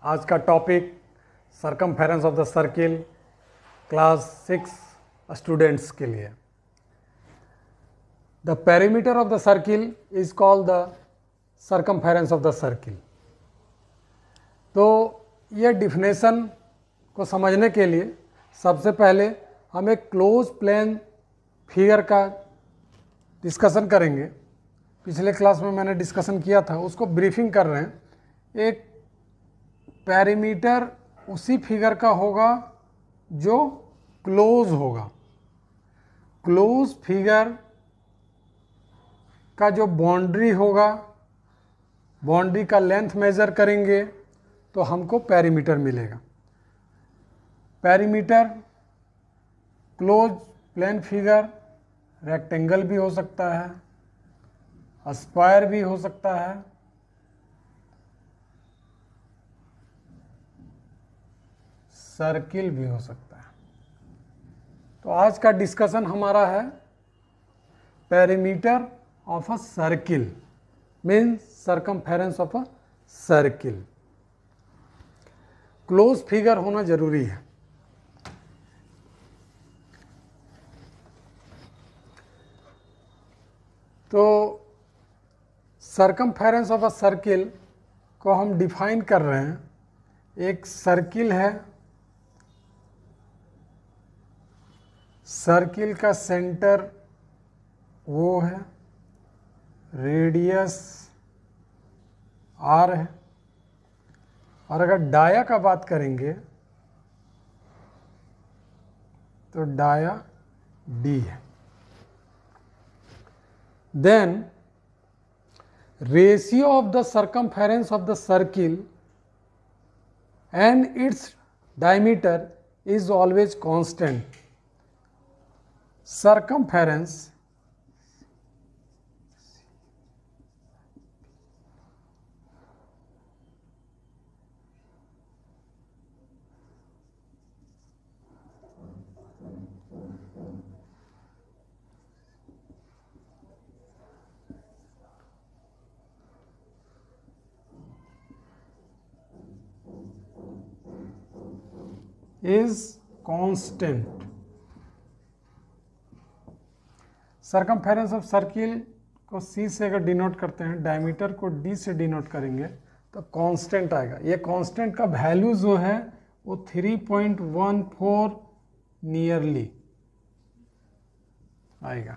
आज का topic circumference of the circle class 6 students के लिए। The perimeter of the circle is called the circumference of the circle. तो ये definition को समझने के लिए सबसे पहले हम एक क्लोज प्लेन फिगर का डिस्कशन करेंगे। पिछले क्लास में मैंने डिस्कशन किया था, उसको ब्रीफिंग कर रहे हैं। एक पेरीमीटर उसी फिगर का होगा जो क्लोज होगा। क्लोज फिगर का जो बाउंड्री होगा, बाउंड्री का लेंथ मेजर करेंगे तो हमको पेरीमीटर मिलेगा। Perimeter close plane figure rectangle भी हो सकता है, स्क्वायर भी हो सकता है, सर्किल भी हो सकता है। तो आज का डिस्कशन हमारा है perimeter of a circle, means circumference of a circle. Close figure होना जरूरी है। तो सरकमफेरेंस ऑफ अ सर्किल को हम डिफाइन कर रहे हैं। एक सर्किल है, सर्किल का सेंटर वो है, रेडियस आर है, और अगर डाया का बात करेंगे तो डाया डी है। Then ratio of the circumference of the circle and its diameter is always constant. circumference is constant। Circumference of circle को C से अगर डिनोट करते हैं, डायमीटर को D से डिनोट करेंगे तो कांस्टेंट आएगा। ये कांस्टेंट का वैल्यू जो है वो 3.14 नियरली आएगा।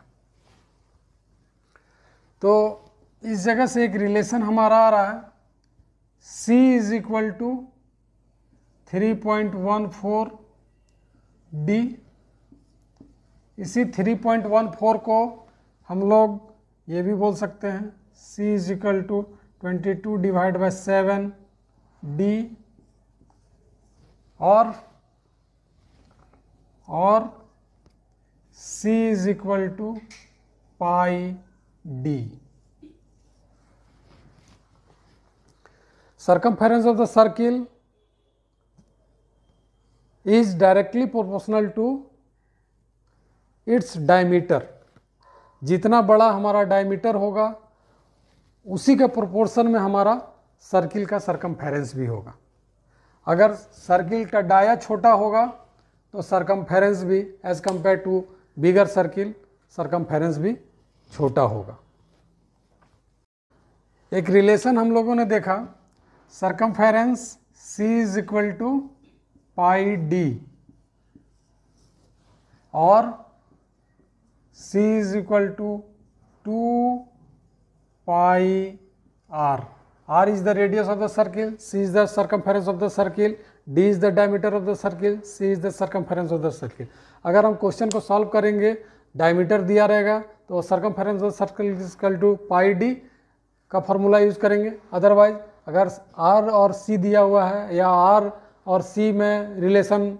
तो इस जगह से एक रिलेशन हमारा आ रहा है, C is equal to 3.14 D। इसी 3.14 को हम लोग ये भी बोल सकते हैं, C is equal to 22 divide by 7 D, और C is equal to pi D। Circumference of the circle is directly proportional to its diameter. जितना बड़ा हमारा डायमीटर होगा उसी के प्रोपोर्शन में हमारा सर्किल का सरकमफेरेंस भी होगा। अगर सर्किल का डाया छोटा होगा तो सरकमफेरेंस भी as compare to bigger circle circumference भी छोटा होगा। एक रिलेशन हम लोगों ने देखा, circumference C is equal to pi D और C is equal to 2 pi r. R is the radius of the circle, C is the circumference of the circle, D is the diameter of the circle, C is the circumference of the circle. अगर हम question को solve करेंगे, diameter दिया रहेगा तो circumference of circle is equal to pi D का formula use करेंगे। Otherwise अगर R और C दिया हुआ है या R और C में रिलेशन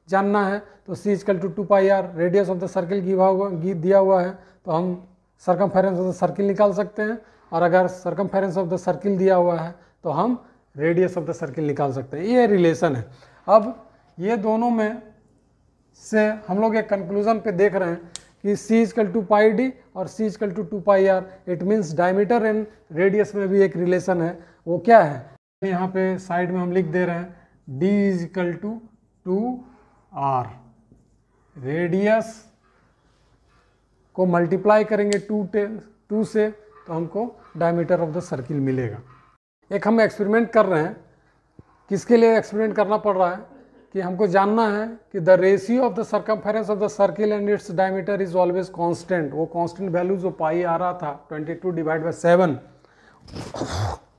जानना है तो C equal to 2 pi r, radius of the circle दिया हुआ है तो हम सरकमफेरेंस ऑफ द सर्किल निकाल सकते हैं। और अगर सरकमफेरेंस ऑफ द सर्किल दिया हुआ है तो हम रेडियस ऑफ द सर्किल निकाल सकते हैं। ये रिलेशन है। अब ये दोनों में से हम लोग एक कंक्लूजन पे देख रहे हैं कि C equal to pi D और C equal to 2 pi r। It means diameter and radius में भी एक रिलेशन है। वो क्या है? यहाँ पे साइड में हम लिख दे रहे हैं d is equal to 2r। Radius को मल्टीप्लाई करेंगे 2 से तो हमको डायमीटर ऑफ द सर्किल मिलेगा। एक हम एक्सपेरिमेंट कर रहे हैं, किसके लिए एक्सपेरिमेंट करना पड़ रहा है कि हमको जानना है कि the ratio of the circumference of the circle and its diameter is always constant. वो कांस्टेंट वैल्यू जो पाई आ रहा था 22/7,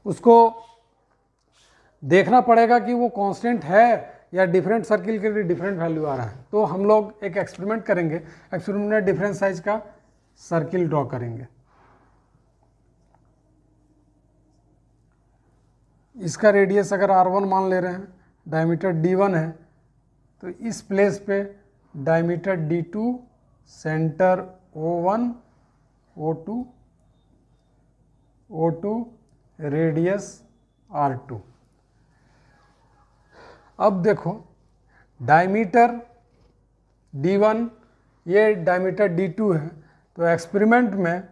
उसको देखना पड़ेगा कि वो कांस्टेंट है या डिफरेंट सर्किल के लिए डिफरेंट वैल्यू आ रहा है। तो हम लोग एक एक्सपेरिमेंट करेंगे, एक्सपेरिमेंट में डिफरेंट साइज का सर्किल ड्रॉ करेंगे। इसका रेडियस अगर R1 मान ले रहे हैं, डायमीटर D1 है, तो इस प्लेस पे diameter D2, centre O1, O2, O2, radius R2। अब देखो डायमीटर D1, ये डायमीटर D2 है, तो एक्सपेरिमेंट में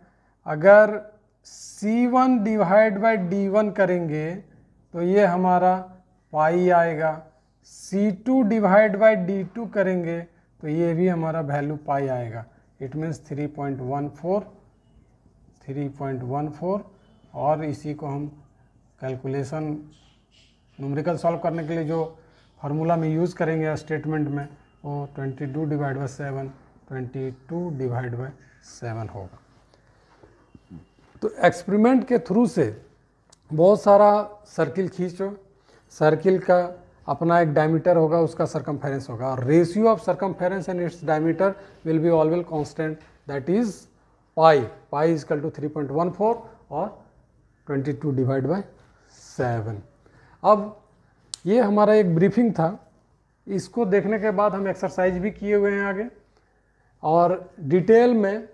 अगर C1 डिवाइड बाय D1 करेंगे तो ये हमारा पाई आएगा। C2 डिवाइड बाय D2 करेंगे तो ये भी हमारा वैल्यू पाई आएगा। It means 3.14। और इसी को हम कैलकुलेशन न्यूमेरिकल सॉल्व करने के लिए जो फार्मूला में यूज़ करेंगे स्टेटमेंट में, वो 22 डिवाइड बाय 7 होगा। तो एक्सपेरिमेंट के थ्रू से बहुत सारा सर्किल खींचो, सर्किल का अपना एक डायमीटर होगा, उसका सर्कमफेरेंस होगा, और ratio of circumference and its diameter will be always constant, that is pi is equal to 3.14 और 22 डिवाइड बाय 7। अब ये हमारा एक ब्रीफिंग था, इसको देखने के बाद हम एक्सरसाइज भी किए हुए हैं आगे, और डिटेल में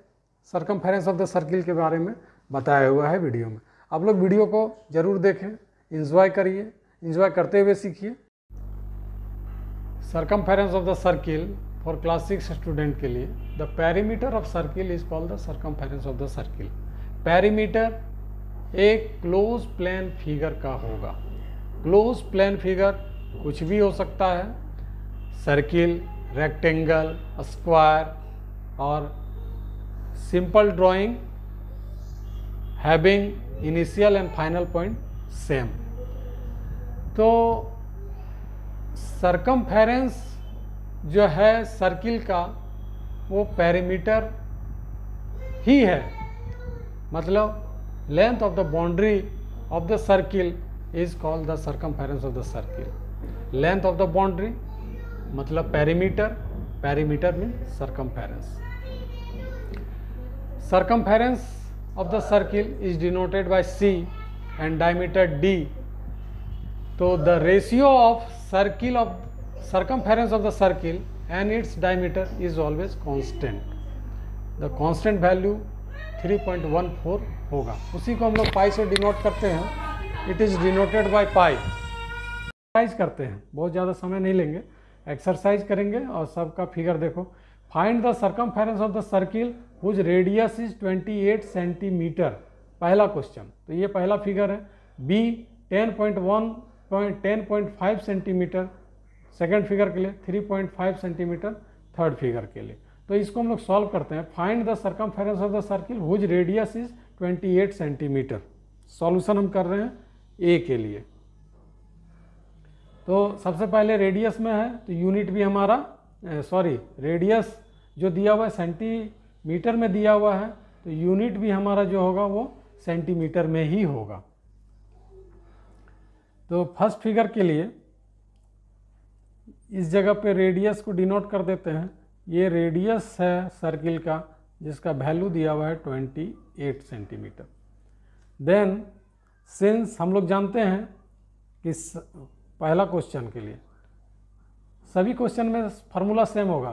सर्कमफेरेंस ऑफ द सर्किल के बारे में बताया हुआ है वीडियो में। आप लोग वीडियो को ज़रूर देखें, एंजॉय करिए, एंजॉय करते हुए सीखिए। Circumference of the circle for class 6 student के लिए, the perimeter of circle is called the circumference of the circle. Perimeter एक क्लोज प्लेन फिगर का होगा। क्लोज प्लेन फिगर कुछ भी हो सकता है, सर्किल, रेक्टेंगल, स्क्वायर, और simple drawing having initial and final point same. तो सर्कमफेरेंस जो है सर्किल का वो पेरीमीटर ही है, मतलब length of the boundary of the circle is called the circumference of the circle. Length of the boundary मतलब perimeter, perimeter mean circumference. Circumference of the circle is denoted by C and diameter D. So the ratio of circumference of the circle and its diameter is always constant. The constant value 3.14 होगा। उसी को हम लोग पाई से denote करते हैं। It is denoted by pi. Exercise करते हैं, बहुत ज़्यादा समय नहीं लेंगे, एक्सरसाइज करेंगे और सबका फिगर देखो। Find the circumference of the circle whose radius is 28 centimetre. पहला क्वेश्चन, तो ये पहला फिगर है। बी 10.5 सेंटीमीटर सेकेंड फिगर के लिए, 3.5 सेंटीमीटर थर्ड फिगर के लिए। तो इसको हम लोग सॉल्व करते हैं। Find the circumference of the circle whose radius is 28 centimetre. Solution हम कर रहे हैं ए के लिए। तो सबसे पहले रेडियस में है, तो यूनिट भी हमारा रेडियस जो दिया हुआ है सेंटीमीटर में दिया हुआ है, तो यूनिट भी हमारा जो होगा वो सेंटीमीटर में ही होगा। तो फर्स्ट फिगर के लिए इस जगह पे रेडियस को डिनोट कर देते हैं। ये रेडियस है सर्किल का जिसका वैल्यू दिया हुआ है 28 सेंटीमीटर। देन सिंस हम लोग जानते हैं कि पहला क्वेश्चन के लिए सभी क्वेश्चन में फार्मूला सेम होगा।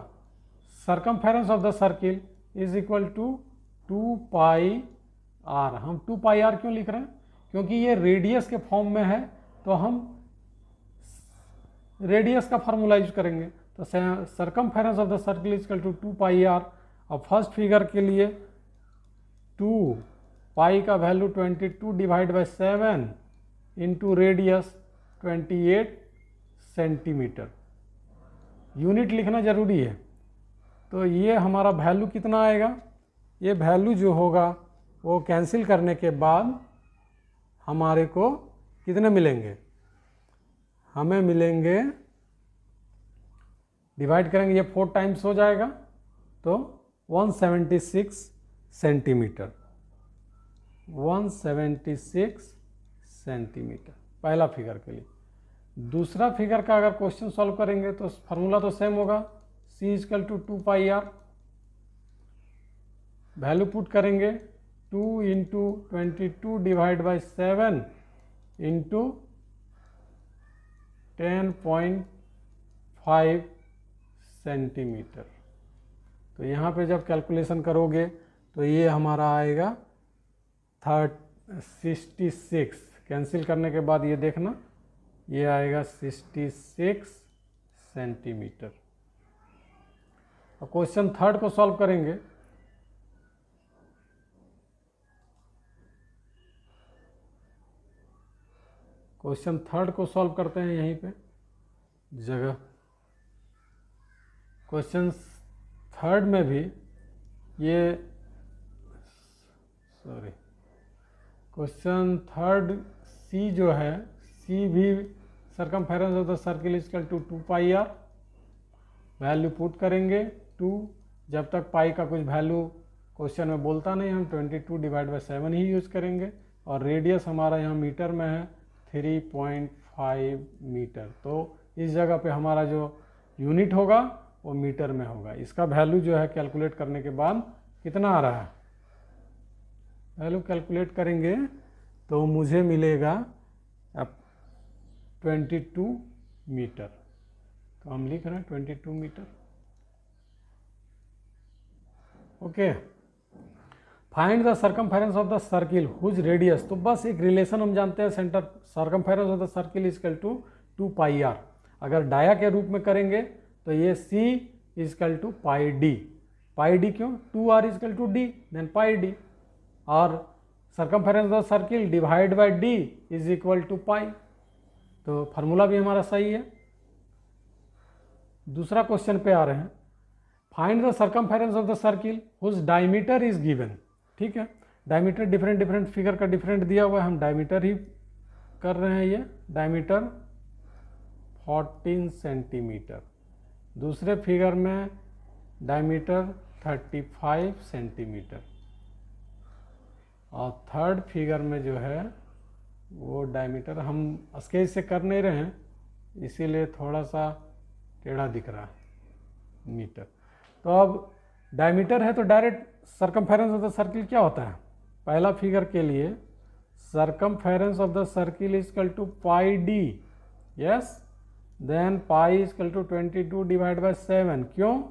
Circumference of the circle is equal to 2 pi R. हम 2 पाई आर क्यों लिख रहे हैं? क्योंकि ये रेडियस के फॉर्म में है, तो हम रेडियस का फार्मूला यूज करेंगे। तो circumference of the circle is equal to 2 pi R. और फर्स्ट फिगर के लिए 2 पाई का value 22 divide by 7 into radius 28 centimetre. Unit लिखना ज़रूरी है। तो ये हमारा वैल्यू कितना आएगा, ये वैल्यू जो होगा वो कैंसिल करने के बाद हमारे को कितने मिलेंगे, हमें मिलेंगे, डिवाइड करेंगे ये 4 टाइम्स हो जाएगा तो 176 सेंटीमीटर, 176 सेंटीमीटर पहला फिगर के लिए। दूसरा फिगर का अगर क्वेश्चन सॉल्व करेंगे तो फार्मूला तो सेम होगा, C = 2 pi r, value put करेंगे 2 × 22 डिवाइड बाई 7 इंटू 10.5 सेंटीमीटर। तो यहाँ पे जब कैलकुलेशन करोगे तो ये हमारा आएगा 66, कैंसिल करने के बाद ये देखना ये आएगा 66 सेंटीमीटर। अब क्वेश्चन थर्ड को सॉल्व करेंगे। क्वेश्चन थर्ड को सॉल्व करते हैं यहीं पे जगह। क्वेश्चन थर्ड में भी ये क्वेश्चन थर्ड सी जो है, सी भी circumference of the circle = 2 pi r, value put करेंगे 2, जब तक पाई का कुछ वैल्यू क्वेश्चन में बोलता नहीं हम 22 डिवाइड बाई 7 ही यूज़ करेंगे, और रेडियस हमारा यहाँ मीटर में है 3.5 मीटर। तो इस जगह पे हमारा जो यूनिट होगा वो मीटर में होगा। इसका वैल्यू जो है कैलकुलेट करने के बाद कितना आ रहा है, वैल्यू कैलकुलेट करेंगे तो मुझे मिलेगा अब 22 मीटर। तो हम लिख रहे हैं 22 metre. Okay, find the circumference of the circle whose radius. तो बस एक रिलेशन हम जानते हैं, centre circumference of the circle = 2 pi r। अगर डाया के रूप में करेंगे तो ये C = पाई d। पाई d क्यों, 2r = d, than pi d, और circumference of the circle divide by d = पाई। तो फार्मूला भी हमारा सही है। दूसरा क्वेश्चन पे आ रहे हैं, find the circumference of the circle whose diameter is given. ठीक है, डायमीटर डिफरेंट फिगर का डिफरेंट दिया हुआ है, हम डायमीटर ही कर रहे हैं। ये डायमीटर 14 सेंटीमीटर, दूसरे फिगर में डायमीटर 35 सेंटीमीटर, और थर्ड फिगर में जो है वो डायमीटर हम स्केच से कर नहीं रहे हैं इसीलिए थोड़ा सा टेढ़ा दिख रहा है मीटर। तो अब डायमीटर है तो direct circumference of the circle क्या होता है, पहला फिगर के लिए circumference of the circle = pi d, yes, then pi = 22 divide by 7। क्यों,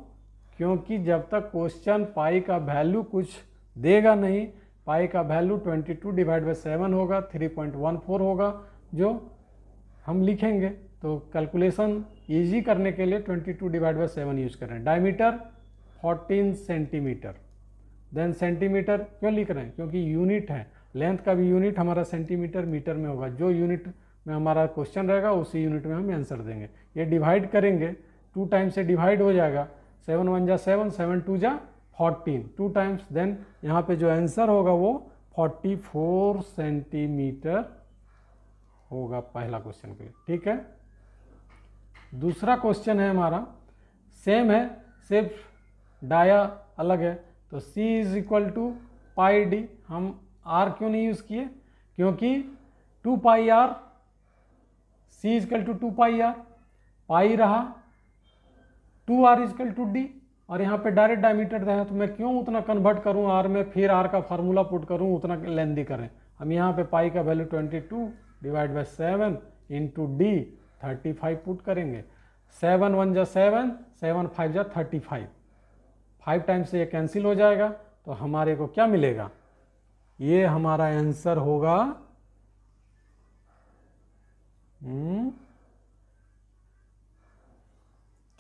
क्योंकि जब तक क्वेश्चन पाई का वैल्यू कुछ देगा नहीं, पाई का वैल्यू 22 डिवाइड बाई 7 होगा, 3.14 होगा जो हम लिखेंगे। तो कैलकुलेशन इजी करने के लिए 22 डिवाइड बाई 7 यूज करें। डायमीटर 14 सेंटीमीटर, देन सेंटीमीटर क्यों लिख रहे हैं, क्योंकि यूनिट है, लेंथ का भी यूनिट हमारा सेंटीमीटर मीटर में होगा, जो यूनिट में हमारा क्वेश्चन रहेगा उसी यूनिट में हम आंसर देंगे। ये डिवाइड करेंगे 2 टाइम्स से डिवाइड हो जाएगा, 7 1 जा 7, 7 2 जा 14, 2 टाइम्स, देन यहाँ पे जो आंसर होगा वो 44 सेंटीमीटर होगा पहला क्वेश्चन के लिए। ठीक है, दूसरा क्वेश्चन है हमारा सेम है, सिर्फ डाया अलग है। तो C = पाई d, हम R क्यों नहीं यूज़ किए, क्योंकि 2 pi r, C = 2 pi r, पाई रहा, 2r = d, और यहाँ पे डायरेक्ट डायमीटर है तो मैं क्यों उतना कन्वर्ट करूँ R में, फिर R का फार्मूला पुट करूँ, उतना लेंदी करें। हम यहाँ पे पाई का value 22 divide by 7 into d 35 put करेंगे, 7 1 जा 7, 7 5 जा 35, 5 टाइम्स से ये कैंसिल हो जाएगा, तो हमारे को क्या मिलेगा, ये हमारा आंसर होगा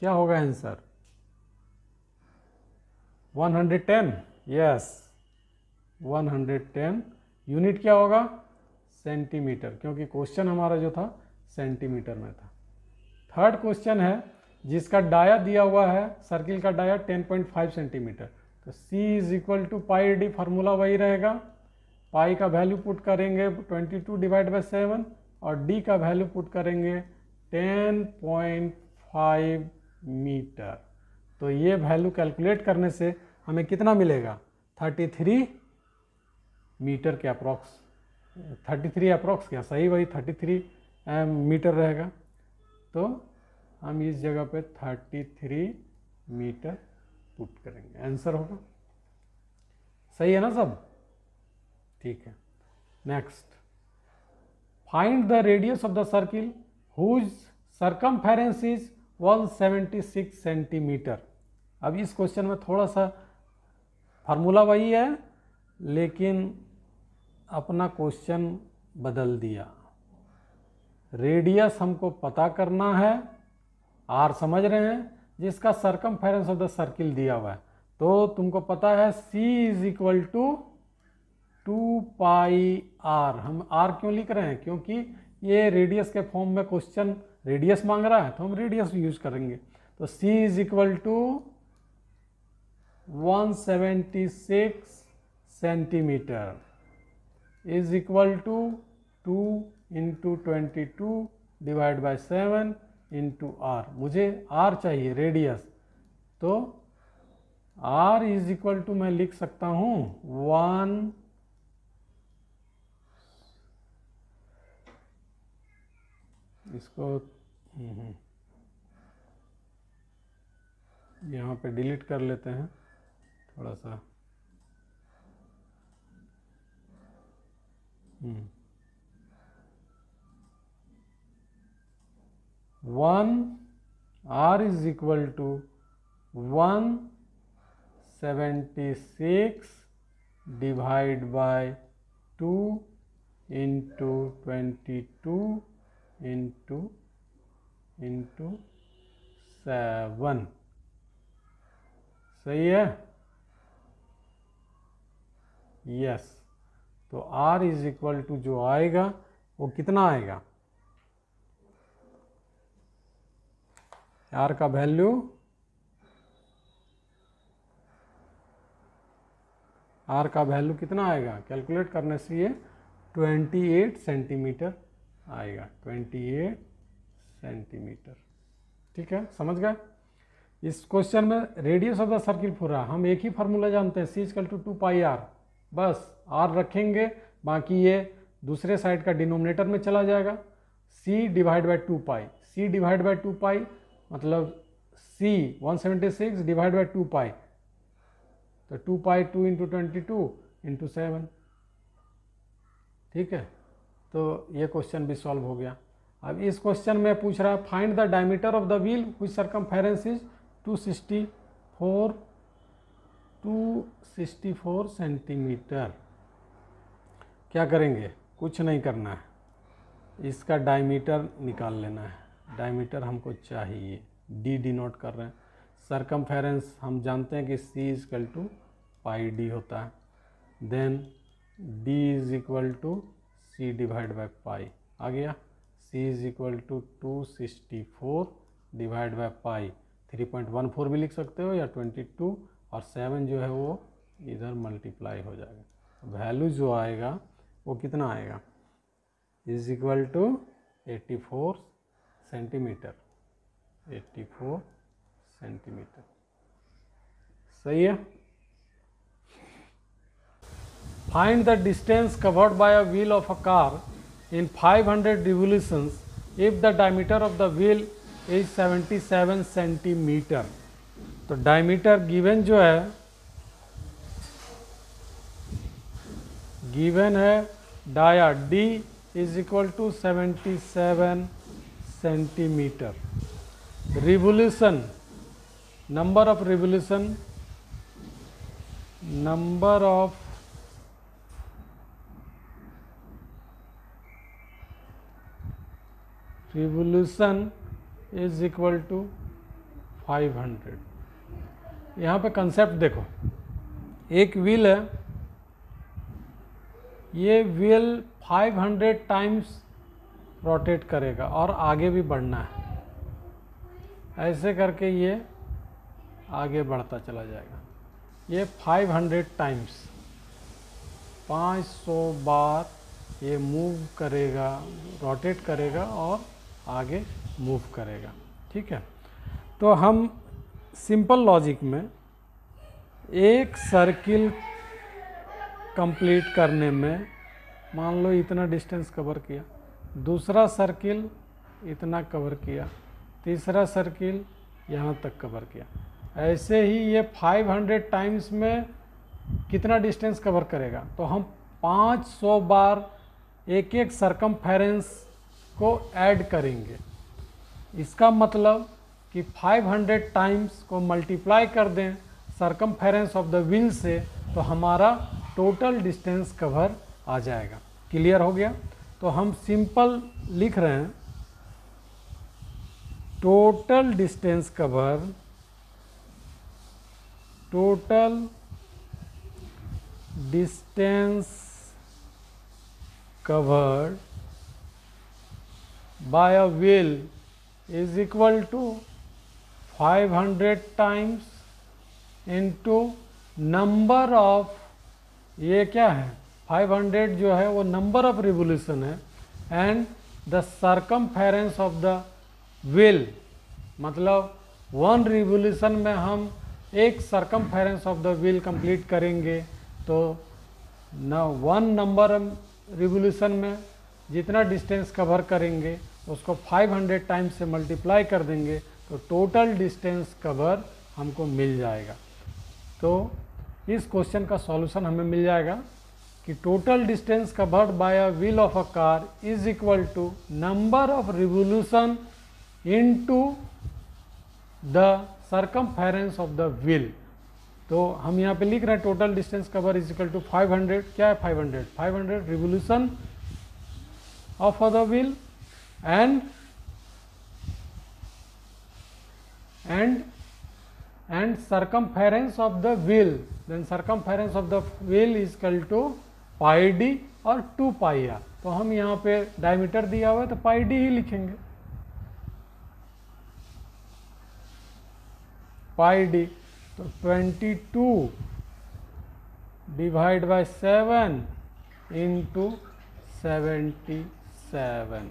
क्या होगा आंसर, 110, यस 110। यूनिट क्या होगा, सेंटीमीटर, क्योंकि क्वेश्चन हमारा जो था सेंटीमीटर में था। थर्ड क्वेश्चन है जिसका डाया दिया हुआ है, सर्किल का डाया 10.5 सेंटीमीटर। तो C is equal to pi D, formula वही रहेगा। पाई का वैल्यू पुट करेंगे 22 डिवाइड बाई 7 और D का वैल्यू पुट करेंगे 10.5 मीटर। तो ये वैल्यू कैलकुलेट करने से हमें कितना मिलेगा? 33 मीटर के अप्रॉक्स, 33 अप्रॉक्स क्या, सही वही 33 मीटर रहेगा। तो हम इस जगह पे 33 मीटर पुट करेंगे, आंसर होगा। सही है ना सब? ठीक है। Next, find the radius of the circle whose circumference is 176 centimetre. अब इस क्वेश्चन में थोड़ा सा फार्मूला वही है लेकिन अपना क्वेश्चन बदल दिया। रेडियस हमको पता करना है, आर समझ रहे हैं, जिसका सर्कमफेरेंस ऑफ द सर्किल दिया हुआ है। तो तुमको पता है C is equal to 2 pi R. हम आर क्यों लिख रहे हैं? क्योंकि ये रेडियस के फॉर्म में क्वेश्चन रेडियस मांग रहा है तो हम रेडियस यूज करेंगे। तो C is equal to 176 centimetre is equal to 2 into 22 divide by 7 into R. मुझे आर चाहिए, रेडियस। तो आर इज इक्वल टू मैं लिख सकता हूं 1 इसको यहाँ पे डिलीट कर लेते हैं थोड़ा सा। 1 R is equal to 176 divide by 2 into 22 into 7। सही है? यस। तो R इज इक्वल टू जो आएगा वो कितना आएगा? R का वैल्यू कितना आएगा? कैलकुलेट करने से ये 28 सेंटीमीटर आएगा। 28 सेंटीमीटर। ठीक है, समझ गए? इस क्वेश्चन में रेडियस ऑफ द सर्किल पूरा हम एक ही फार्मूला जानते हैं, C equal to 2 pi R. बस R रखेंगे, बाकी ये दूसरे साइड का डिनोमिनेटर में चला जाएगा। C divide by 2 pi, C divide by 2 पाई मतलब C 176 डिवाइड बाई 2 पाई, तो 2 पाई 2 इंटू 22 इंटू 7। ठीक है, तो ये क्वेश्चन भी सॉल्व हो गया। अब इस क्वेश्चन में पूछ रहा है find the diameter of the wheel which circumference is 264 centimetre. क्या करेंगे? कुछ नहीं करना है, इसका डायमीटर निकाल लेना है। डायमीटर हमको चाहिए, D डिनोट कर रहे हैं। सर्कमफेरेंस हम जानते हैं कि C is equal to pi D होता है। Then D is equal to C divide by pi आ गया। C is equal to 264 divide by pi, 3.14 भी लिख सकते हो या 22, और 7 जो है वो इधर मल्टीप्लाई हो जाएगा। वैल्यू जो आएगा वो कितना आएगा? Is equal to 84 centimetre. 84 centimetre. सही है? Find the distance covered by a wheel of a car in 500 revolutions if the diameter of the wheel is 77 centimetre. तो डायमीटर गिवन जो है, गिवन है dia D is equal to 77 centimetre. Revolution, number of revolution, number of revolution is equal to 500। यहाँ पे concept देखो, एक wheel है, ये व्हील 500 टाइम्स रोटेट करेगा और आगे भी बढ़ना है। ऐसे करके ये आगे बढ़ता चला जाएगा। ये 500 टाइम्स 500 बार ये मूव करेगा, रोटेट करेगा और आगे मूव करेगा। ठीक है, तो हम सिंपल लॉजिक में एक सर्किल कंप्लीट करने में मान लो इतना डिस्टेंस कवर किया, दूसरा सर्किल इतना कवर किया, तीसरा सर्किल यहाँ तक कवर किया, ऐसे ही ये 500 टाइम्स में कितना डिस्टेंस कवर करेगा। तो हम 500 बार एक एक सरकमफेरेंस को ऐड करेंगे। इसका मतलब कि 500 टाइम्स को मल्टीप्लाई कर दें सरकमफेरेंस ऑफ द व्हील से, तो हमारा टोटल डिस्टेंस कवर आ जाएगा। क्लियर हो गया? तो हम सिंपल लिख रहे हैं total distance cover, total distance covered by a wheel is equal to 500 times into number of, ये क्या है 500 जो है वो नंबर ऑफ रिवोल्यूशन है, and the circumference of the wheel, मतलब 1 रिवोल्यूशन में हम एक circumference of the wheel complete करेंगे। तो न 1 नंबर रिवोल्यूशन में जितना डिस्टेंस कवर करेंगे उसको 500 टाइम्स से मल्टीप्लाई कर देंगे तो टोटल डिस्टेंस कवर हमको मिल जाएगा। तो इस क्वेश्चन का सॉल्यूशन हमें मिल जाएगा कि total distance covered by a wheel of a car is equal to number of revolution into the circumference of the wheel. तो हम यहाँ पे लिख रहे हैं total distance cover is equal to 500, क्या है 500 revolution of the wheel and circumference of the wheel, then circumference of the wheel is equal to pi d और 2 pi r। तो हम यहाँ पे डायमीटर दिया हुआ है तो pi d ही लिखेंगे, pi d। तो 22 डिवाइड बाय 7 इंटू 77।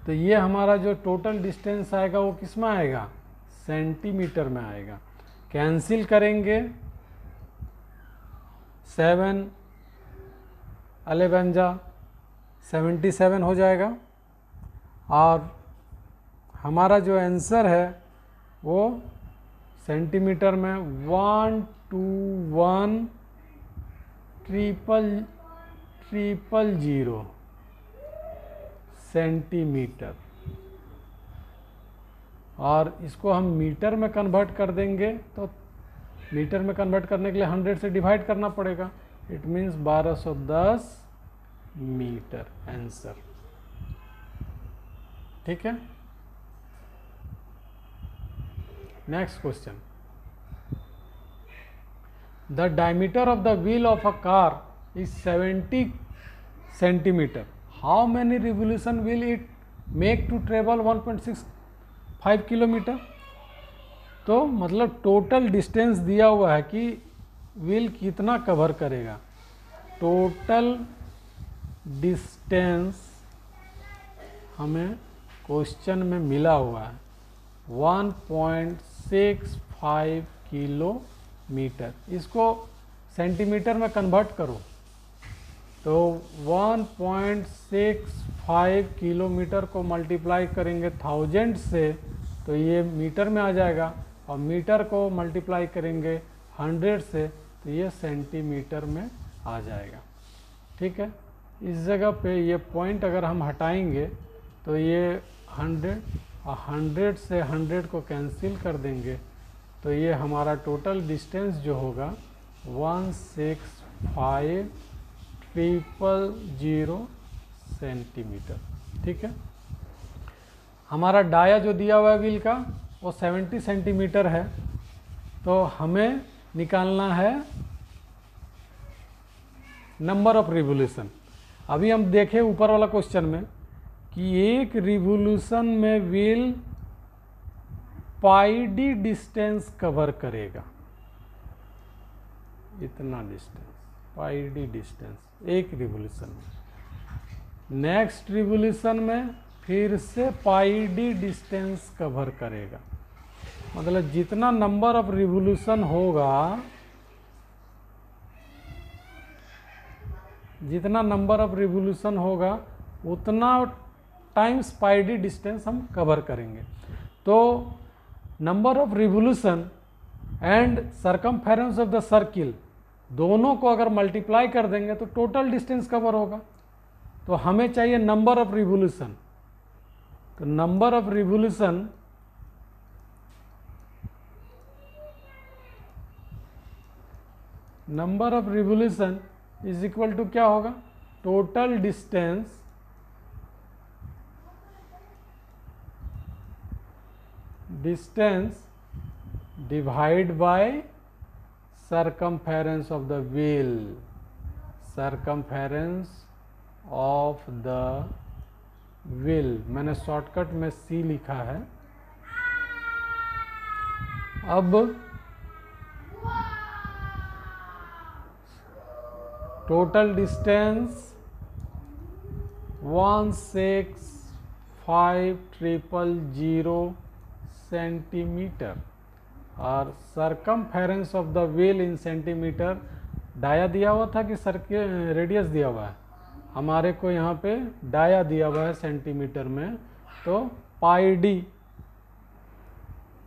तो ये हमारा जो टोटल डिस्टेंस आएगा वो किस में आएगा, सेंटीमीटर में आएगा। कैंसिल करेंगे 7 11 जा 77 हो जाएगा, और हमारा जो आंसर है वो सेंटीमीटर में 121,000 सेंटीमीटर, और इसको हम मीटर में कन्वर्ट कर देंगे तो मीटर में कन्वर्ट करने के लिए 100 से डिवाइड करना पड़ेगा। It means 1210 metre answer. ठीक है, next question. The diameter of the wheel of a car is 70 centimeter. How many revolution will it make to travel 1.65 kilometre? तो मतलब टोटल डिस्टेंस दिया हुआ है कि व्हील कितना कवर करेगा। टोटल डिस्टेंस हमें क्वेश्चन में मिला हुआ है 1.65 किलोमीटर। इसको सेंटीमीटर में कन्वर्ट करो तो 1.65 किलोमीटर को मल्टीप्लाई करेंगे 1000 से तो ये मीटर में आ जाएगा, और मीटर को मल्टीप्लाई करेंगे 100 से तो ये सेंटीमीटर में आ जाएगा। ठीक है, इस जगह पे ये पॉइंट अगर हम हटाएंगे तो ये 100 और 100 से 100 को कैंसिल कर देंगे तो ये हमारा टोटल डिस्टेंस जो होगा 165,000 सेंटीमीटर। ठीक है, हमारा डाया जो दिया हुआ है व्हील का वो 70 सेंटीमीटर है, तो हमें निकालना है नंबर ऑफ रिवोल्यूशन। अभी हम देखें ऊपर वाला क्वेश्चन में कि एक रिवोल्यूशन में व्हील पाई डी डिस्टेंस कवर करेगा, इतना डिस्टेंस, पाई डी डिस्टेंस एक रिवोल्यूशन में। नेक्स्ट रिवोल्यूशन में फिर से पाई डी डिस्टेंस कवर करेगा, मतलब जितना नंबर ऑफ रिवोल्यूशन होगा, जितना नंबर ऑफ रिवोल्यूशन होगा उतना टाइम्स पाई डी डिस्टेंस हम कवर करेंगे। तो number of revolution and circumference of the circle दोनों को अगर मल्टीप्लाई कर देंगे तो टोटल डिस्टेंस कवर होगा। तो हमें चाहिए नंबर ऑफ रिवोल्यूशन, तो number of revolution is equal to क्या होगा, total distance divide by circumference of the wheel, circumference of the wheel, मैंने शॉर्टकट में C लिखा है। अब टोटल डिस्टेंस 165,000 सेंटीमीटर और circumference of the wheel in centimetre. Dia दिया हुआ था कि सर्किल रेडियस दिया हुआ है, हमारे को यहाँ पे डाया दिया हुआ है सेंटीमीटर में। तो पाई डी,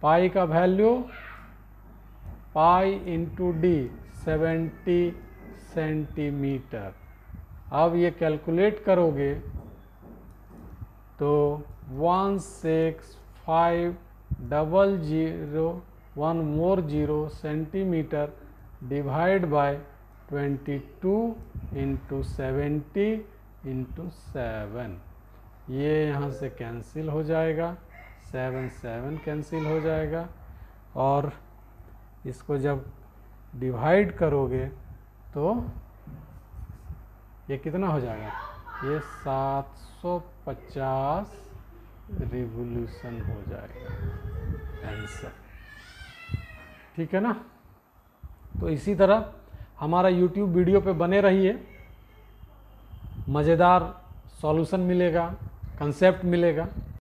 पाई का value pi into D 70 centimetre. अब ये कैलकुलेट करोगे तो 165,010 centimetre divide by 22 into 70 into 7, ये यहाँ से कैंसिल हो जाएगा, 7 कैंसिल हो जाएगा। और इसको जब डिवाइड करोगे तो ये कितना हो जाएगा, ये 750 रिवोल्यूशन हो जाएगा आंसर। ठीक है ना। तो इसी तरह हमारा YouTube वीडियो पे बने रहिए, मज़ेदार सॉल्यूशन मिलेगा, कंसेप्ट मिलेगा।